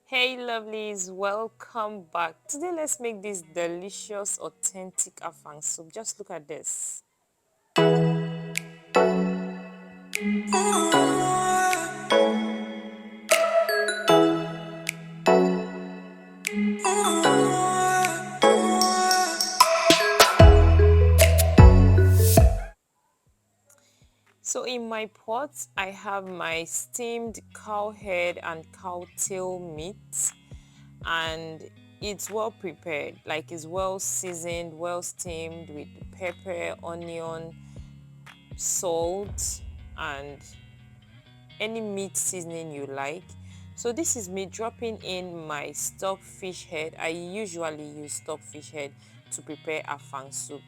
Hey lovelies, welcome back. Today let's make this delicious authentic afang soup. Just look at this. So in my pot, I have my steamed cow head and cow tail meat, and it's well prepared, like it's well seasoned, well steamed with pepper, onion, salt, and any meat seasoning you like. So this is me dropping in my stock fish head. I usually use stock fish head to prepare afang soup.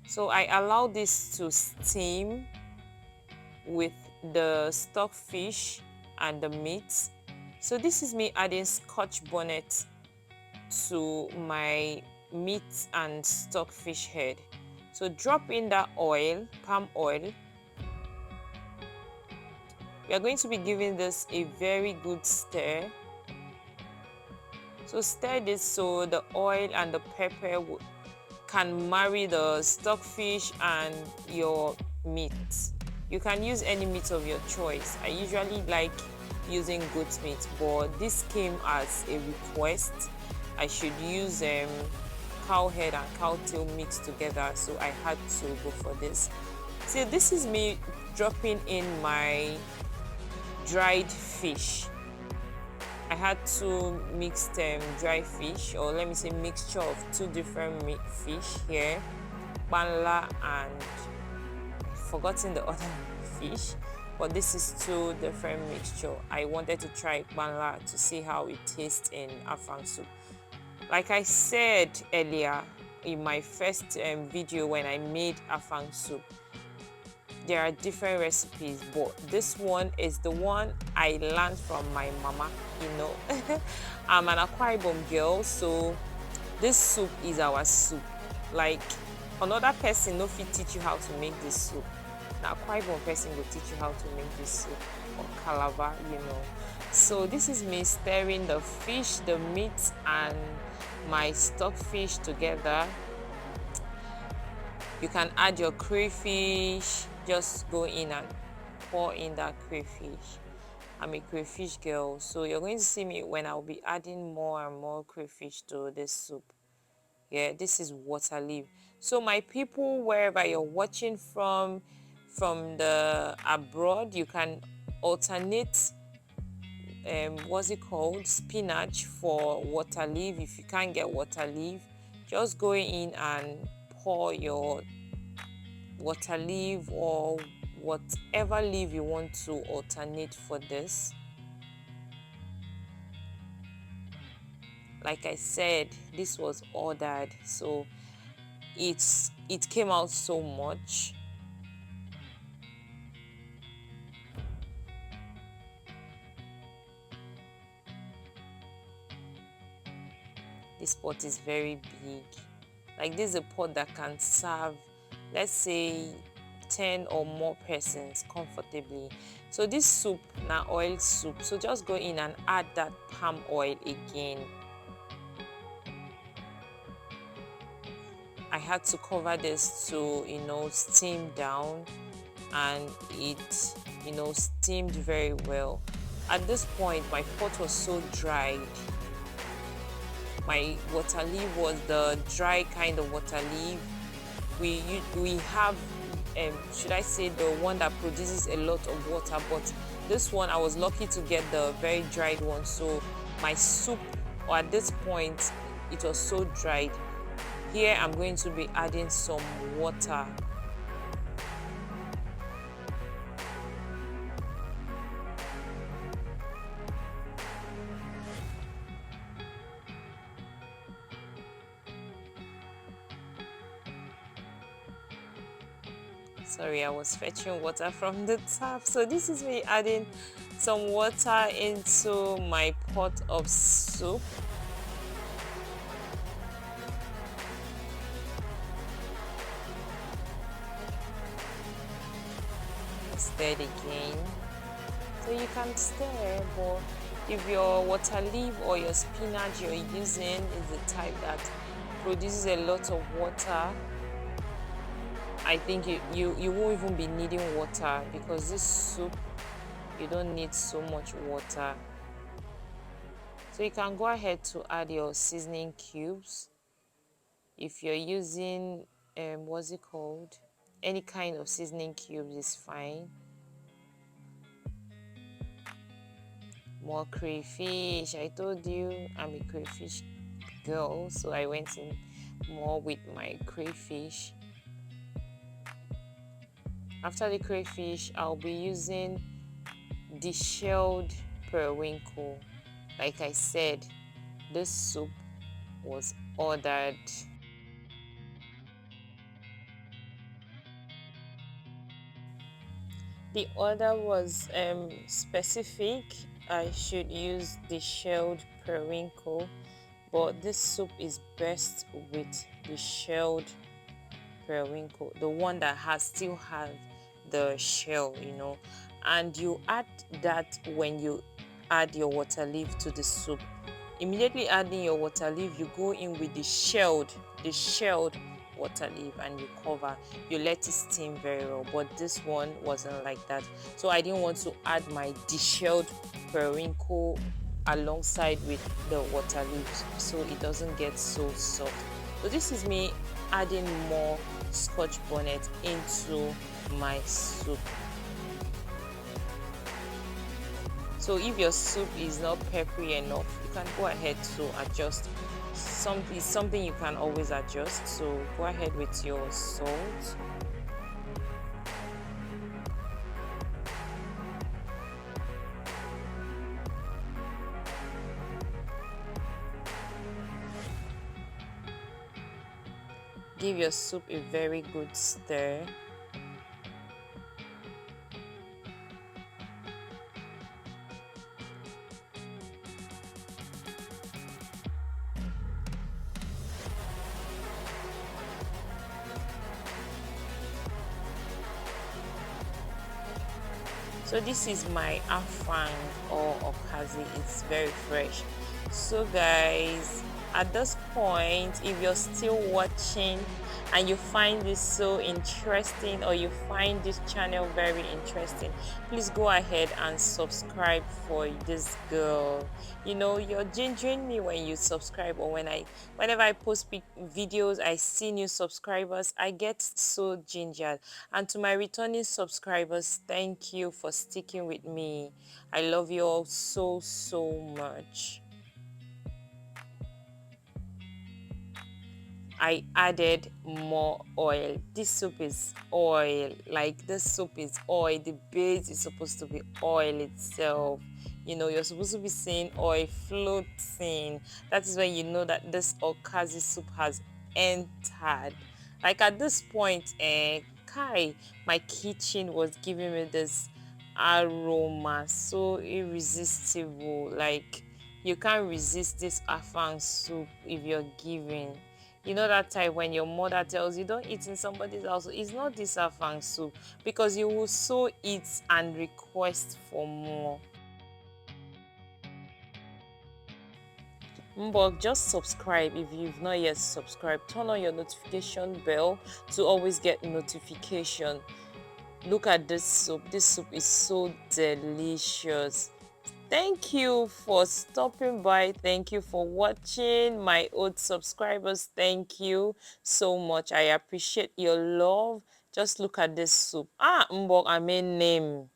So I allow this to steam with the stock fish and the meat. So this is me adding scotch bonnet to my meat and stock fish head. So drop in that oil, palm oil. We are going to be giving this a very good stir. So stir this so the oil and the pepper can marry the stockfish and your meat. You can use any meat of your choice. I usually like using goat meat, but this came as a request. I should use cow head and cow tail mixed together, so I had to go for this. So this is me dropping in my dried fish. I had two mixed dry fish, or let me say mixture of two different meat fish here, banla and I've forgotten the other fish, but this is two different mixture. I wanted to try banla to see how it tastes in afang soup. Like I said earlier in my first video when I made afang soup, there are different recipes, but this one is the one I learned from my mama. I'm an Akwa Ibom girl, so this soup is our soup. Like, another person no fit teach you how to make this soup. Now Akwa Ibom person will teach you how to make this soup, or Calabar. So this is me stirring the fish, the meat, and my stock fish together. You can add your crayfish. Just go in and pour in that crayfish. I'm a crayfish girl, so you're going to see me when I'll be adding more and more crayfish to this soup. Yeah, this is water leaf. So my people, wherever you're watching from the abroad, you can alternate what's it called, spinach for water leaf. If you can't get water leaf, just go in and pour your water leaf or whatever leaf you want to alternate for this. Like I said, this was ordered, so it came out so much. This pot is very big. Like, this is a pot that can serve, let's say, 10 or more persons comfortably. So this soup na oil soup, so just go in and add that palm oil again. I had to cover this to steam down, and it steamed very well. At this point my pot was so dried. My water leaf was the dry kind of water leaf. We have should I say, the one that produces a lot of water, but this one I was lucky to get the very dried one. So my soup, or at this point, it was so dried. Here I'm going to be adding some water. Sorry, I was fetching water from the tap. So this is me adding some water into my pot of soup. Stir it again. So you can stir, but if your water leaf or your spinach you're using is the type that produces a lot of water, I think you won't even be needing water, because this soup, you don't need so much water. So you can go ahead to add your seasoning cubes. If you're using, what's it called? Any kind of seasoning cubes is fine. More crayfish. I told you I'm a crayfish girl, so I went in more with my crayfish. After the crayfish, I'll be using the shelled periwinkle. Like I said, this soup was ordered. The order was specific. I should use the shelled periwinkle, but this soup is best with the shelled periwinkle, the one that still have the shell, and you add that when you add your water leaf to the soup. Immediately adding your water leaf, you go in with the shelled water leaf, and you cover. You let it steam very well, but this one wasn't like that, so I didn't want to add my deshelled periwinkle alongside with the water leaves, so it doesn't get so soft. So this is me adding more scotch bonnet into my soup. So if your soup is not peppery enough, you can go ahead to adjust. It's something you can always adjust, so go ahead with your salt. Give your soup a very good stir. So this is my afang or okazi. It's very fresh. So guys, at this point, if you're still watching and you find this so interesting, or you find this channel very interesting, please go ahead and subscribe for this girl. You're gingering me when you subscribe, or whenever I post videos, I see new subscribers, I get so gingered. And to my returning subscribers, thank you for sticking with me. I love you all so much. I added more oil. This soup is oil. Like, this soup is oil. The base is supposed to be oil itself. You're supposed to be seeing oil floating. That is when you know that this okazi soup has entered. Like, at this point, Kai, my kitchen was giving me this aroma, so irresistible. Like, you can't resist this afang soup if you're giving. That time when your mother tells you don't eat in somebody's house, it's not this afang soup, because you will so eat and request for more. But just subscribe if you've not yet subscribed. Turn on your notification bell to always get notification. Look at this soup. This soup is so delicious. Thank you for stopping by. Thank you for watching. My old subscribers, thank you so much. I appreciate your love. Just look at this soup. Mbok, I mean name.